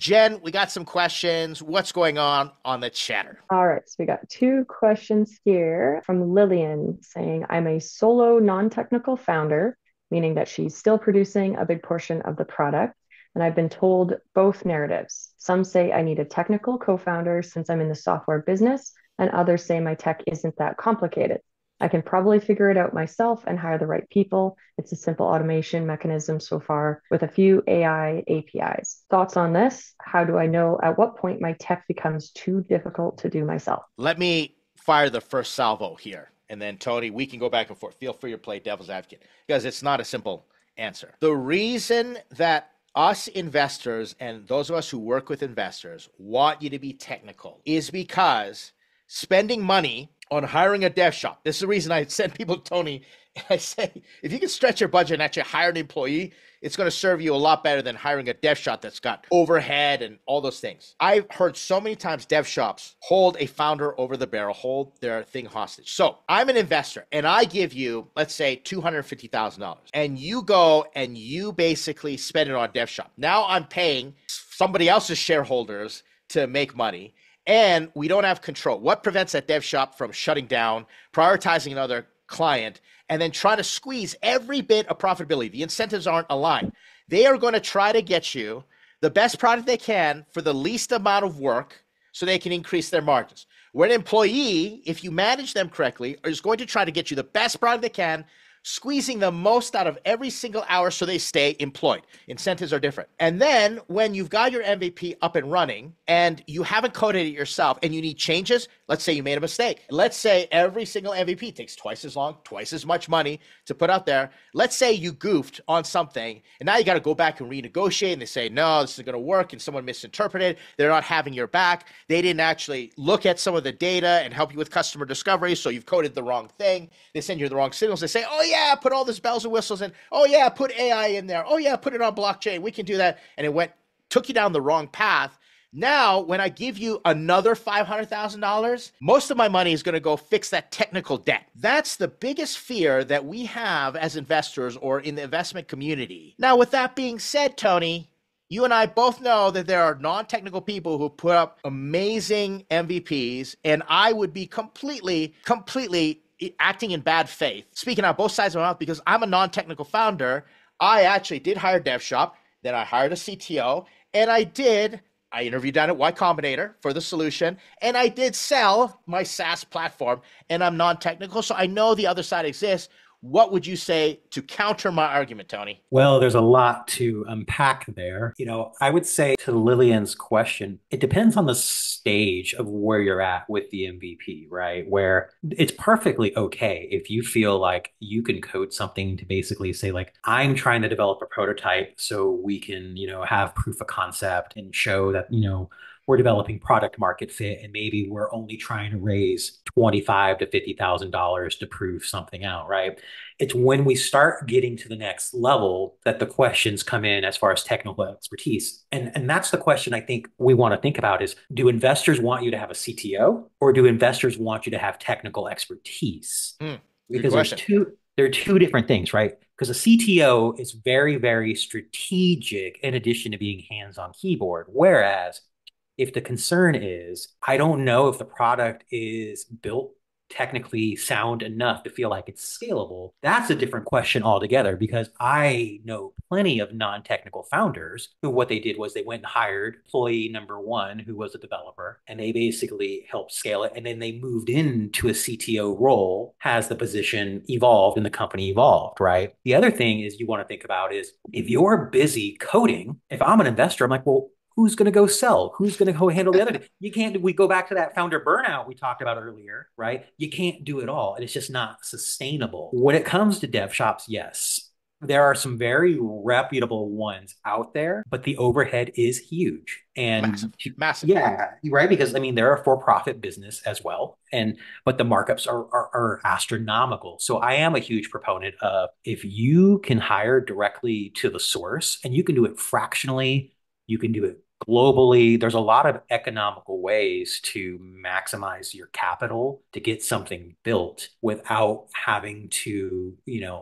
Jen, we got some questions. What's going on the chatter? All right, so we got two questions here from Lillian saying, I'm a solo non-technical founder, meaning that she's still producing a big portion of the product. And I've been told both narratives. Some say I need a technical co-founder since I'm in the software business, and others say my tech isn't that complicated. I can probably figure it out myself and hire the right people. It's a simple automation mechanism so far with a few AI APIs. Thoughts on this? How do I know at what point my tech becomes too difficult to do myself? Let me fire the first salvo here. And then, Tony, we can go back and forth. Feel free to play devil's advocate because it's not a simple answer. The reason that us investors and those of us who work with investors want you to be technical is because spending money on hiring a dev shop. This is the reason I send people to Tony. And I say, if you can stretch your budget and actually hire an employee, it's going to serve you a lot better than hiring a dev shop that's got overhead and all those things. I've heard so many times dev shops hold a founder over the barrel, hold their thing hostage. So I'm an investor and I give you, let's say, $250,000 and you go and you basically spend it on dev shop. Now I'm paying somebody else's shareholders to make money and we don't have control. What prevents that dev shop from shutting down, prioritizing another client, and then trying to squeeze every bit of profitability? The incentives aren't aligned. They are going to try to get you the best product they can for the least amount of work so they can increase their margins. Where an employee, if you manage them correctly, is going to try to get you the best product they can, squeezing the most out of every single hour so they stay employed. Incentives are different. And then when you've got your MVP up and running and you haven't coded it yourself and you need changes, let's say you made a mistake. Let's say every single MVP takes twice as long, twice as much money to put out there. Let's say you goofed on something and now you got to go back and renegotiate and they say, no, this isn't going to work and someone misinterpreted. They're not having your back. They didn't actually look at some of the data and help you with customer discovery. So you've coded the wrong thing. They send you the wrong signals. They say, oh yeah, put all this bells and whistles in. Oh yeah, put AI in there. Oh yeah, put it on blockchain. We can do that. And it took you down the wrong path. Now, when I give you another $500,000, most of my money is going to go fix that technical debt. That's the biggest fear that we have as investors or in the investment community. Now, with that being said, Tony, you and I both know that there are non-technical people who put up amazing MVPs, and I would be completely acting in bad faith, speaking out both sides of my mouth because I'm a non-technical founder. I actually did hire dev shop, then I hired a CTO, and I interviewed down at Y Combinator for the solution, and I did sell my SaaS platform, and I'm non-technical, so I know the other side exists. What would you say to counter my argument, Tony? Well, there's a lot to unpack there. I would say to Lillian's question, it depends on the stage of where you're at with the MVP, right? Where it's perfectly okay if you feel like you can code something to basically say, like, I'm trying to develop a prototype so we can, have proof of concept and show that, we're developing product market fit, and maybe we're only trying to raise $25 to $50,000 to prove something out, right? It's when we start getting to the next level that the questions come in as far as technical expertise. And that's the question I think we want to think about is, do investors want you to have a CTO or do investors want you to have technical expertise? Good Because question. there are two different things, right? Because a CTO is very, very strategic in addition to being hands-on keyboard. Whereas if the concern is, I don't know if the product is built technically sound enough to feel like it's scalable, that's a different question altogether because I know plenty of non-technical founders who what they did was they went and hired employee number one who was a developer and they basically helped scale it. And then they moved into a CTO role as the position evolved and the company evolved, right? The other thing is you want to think about is if you're busy coding, if I'm an investor, I'm like, well, who's going to go sell? Who's going to go handle the other? You can't, we go back to that founder burnout we talked about earlier, right? You can't do it all. And it's just not sustainable. When it comes to dev shops, yes, there are some very reputable ones out there, but the overhead is huge. Massive, And massive. yeah, right. Because I mean, they're a for-profit business as well. But the markups are astronomical. So I am a huge proponent of if you can hire directly to the source and you can do it fractionally, you can do it globally. There's a lot of economical ways to maximize your capital to get something built without having to,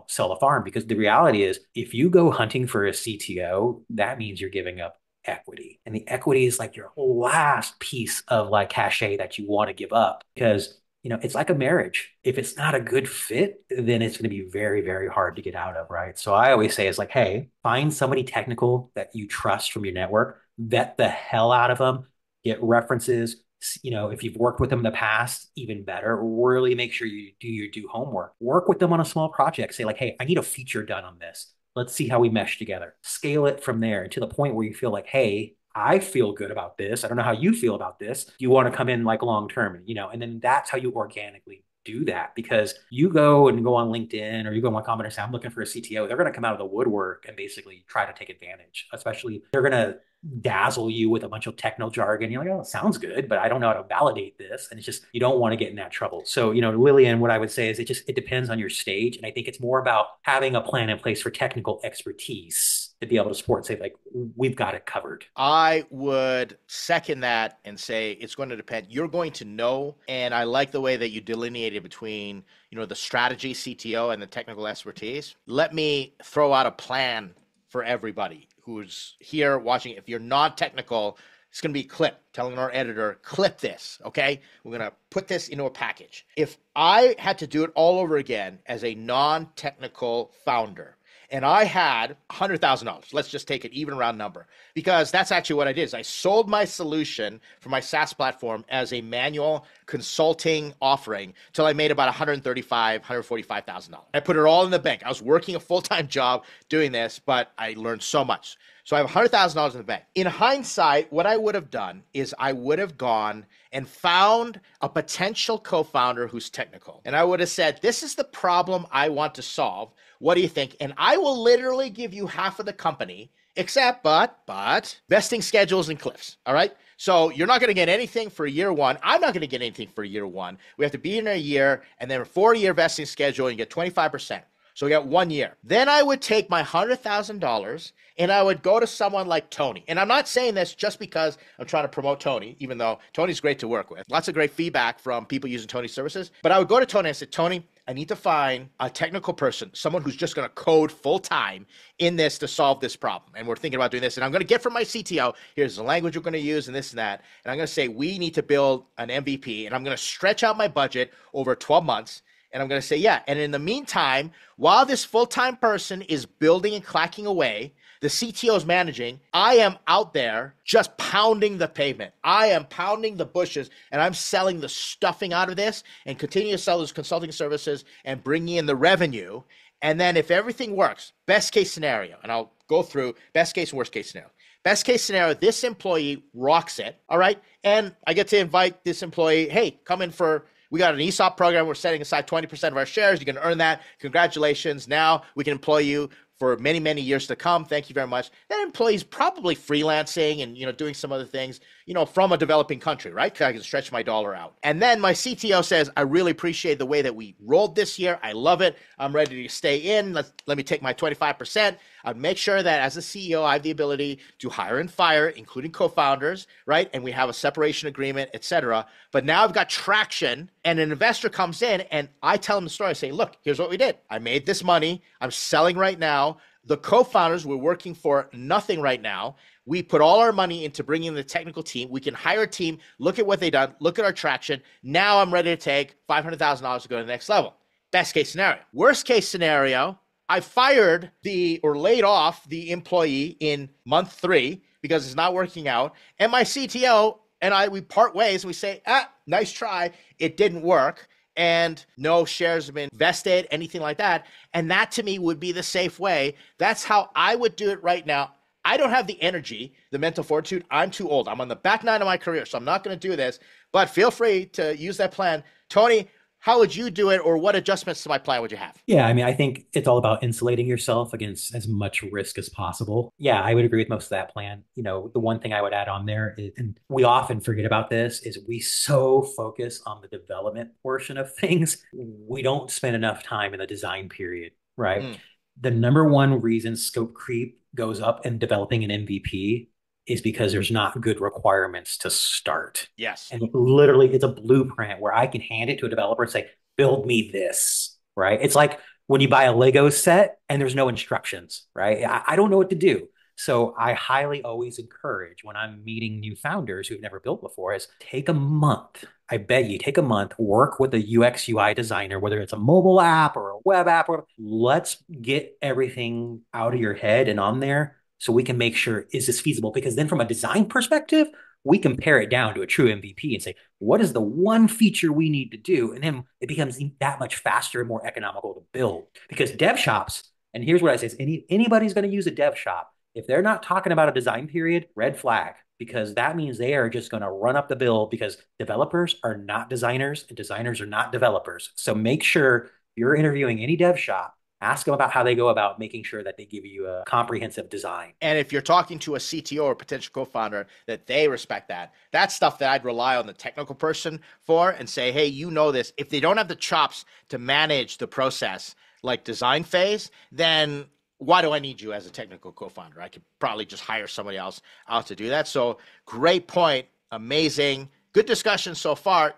sell a farm. Because the reality is, if you go hunting for a CTO, that means you're giving up equity. And the equity is like your last piece of like cachet that you want to give up because it's like a marriage. If it's not a good fit, then it's going to be very, very hard to get out of, right? So I always say it's like, hey, find somebody technical that you trust from your network, vet the hell out of them, get references. If you've worked with them in the past, even better. Really make sure you do your homework. Work with them on a small project. Say like, hey, I need a feature done on this. Let's see how we mesh together. Scale it from there to the point where you feel like, hey, I feel good about this. I don't know how you feel about this. Do you want to come in like long term? And then that's how you organically do that because you go on LinkedIn or you go on comment or say, I'm looking for a CTO. They're going to come out of the woodwork and basically try to take advantage, especially they're going to dazzle you with a bunch of techno jargon. You're like, oh, it sounds good, but I don't know how to validate this. And it's just, you don't want to get in that trouble. So, Lillian, what I would say is it depends on your stage. And I think it's more about having a plan in place for technical expertise to be able to support, say, like, we've got it covered. I would second that and say it's going to depend. You're going to know, and I like the way that you delineated between, the strategy CTO and the technical expertise. Let me throw out a plan for everybody who's here watching. If you're not technical, it's going to be a clip. Telling our editor, clip this, okay? We're going to put this into a package. If I had to do it all over again as a non-technical founder, and I had $100,000. Let's just take an even round number because that's actually what I did. Is I sold my solution for my SaaS platform as a manual consulting offering till I made about $135,000, $145,000. I put it all in the bank. I was working a full-time job doing this, but I learned so much. So I have $100,000 in the bank. In hindsight, what I would have done is I would have gone and found a potential co-founder who's technical. And I would have said, this is the problem I want to solve. What do you think? And I will literally give you half of the company, except, but vesting schedules and cliffs. All right. So you're not going to get anything for year one. I'm not going to get anything for year one. We have to be in a year and then a 4-year vesting schedule and you get 25%. So we got 1 year. Then I would take my $100,000 and I would go to someone like Tony. And I'm not saying this just because I'm trying to promote Tony, even though Tony's great to work with. Lots of great feedback from people using Tony's services. But I would go to Tony and say, Tony, I need to find a technical person, someone who's just going to code full time in this to solve this problem. And we're thinking about doing this. And I'm going to get from my CTO, here's the language we're going to use and this and that. And I'm going to say, we need to build an MVP. And I'm going to stretch out my budget over 12 months. And I'm going to say, yeah. And in the meantime, while this full-time person is building and clacking away, the CTO is managing, I am out there just pounding the pavement. I am pounding the bushes and I'm selling the stuffing out of this and continue to sell those consulting services and bringing in the revenue. And then if everything works, best case scenario, and I'll go through best case and worst case scenario. Best case scenario, this employee rocks it, all right? And I get to invite this employee, hey, come in for... We got an ESOP program. We're setting aside 20% of our shares. You can earn that. Congratulations. Now we can employ you for many, many years to come. Thank you very much. That employee's probably freelancing and, doing some other things, from a developing country, right? Because I can stretch my dollar out. And then my CTO says, I really appreciate the way that we rolled this year. I love it. I'm ready to stay in. Let me take my 25%. I'd make sure that as a CEO, I have the ability to hire and fire, including co-founders, right? And we have a separation agreement, et cetera. But now I've got traction and an investor comes in and I tell them the story. I say, look, here's what we did. I made this money. I'm selling right now. The co-founders were working for nothing right now. We put all our money into bringing in the technical team. We can hire a team, look at what they've done, look at our traction. Now I'm ready to take $500,000 to go to the next level. Best case scenario. Worst case scenario, I fired or laid off the employee in month 3 because it's not working out. And my CTO and we part ways and we say, nice try. It didn't work. And no shares have been vested, anything like that. And that to me would be the safe way. That's how I would do it right now. I don't have the energy, the mental fortitude. I'm too old. I'm on the back 9 of my career, so I'm not going to do this. But feel free to use that plan. Tony, how would you do it, or what adjustments to my plan would you have? Yeah, I mean, I think it's all about insulating yourself against as much risk as possible. Yeah, I would agree with most of that plan. The one thing I would add on there is, and we often forget about this, is we so focus on the development portion of things, we don't spend enough time in the design period, right? The number one reason scope creep goes up in developing an MVP is because there's not good requirements to start. Yes. And literally, it's a blueprint where I can hand it to a developer and say, build me this, right? It's like when you buy a Lego set and there's no instructions, right? I don't know what to do. So I highly always encourage when I'm meeting new founders who've never built before is take a month. I bet you take a month, work with a UX UI designer, whether it's a mobile app or a web app, or let's get everything out of your head and on there so we can make sure, is this feasible? Because then from a design perspective, we compare it down to a true MVP and say, what is the one feature we need to do? And then it becomes that much faster and more economical to build. Because dev shops, and here's what I say, is anybody's going to use a dev shop. If they're not talking about a design period, red flag, because that means they are just going to run up the bill because developers are not designers and designers are not developers. So make sure you're interviewing any dev shop, ask them about how they go about making sure that they give you a comprehensive design. And if you're talking to a CTO or potential co-founder, that they respect that. That's stuff that I'd rely on the technical person for and say, hey, you know this. If they don't have the chops to manage the process, like design phase, then why do I need you as a technical co-founder? I could probably just hire somebody else out to do that. So great point. Amazing. Good discussion so far.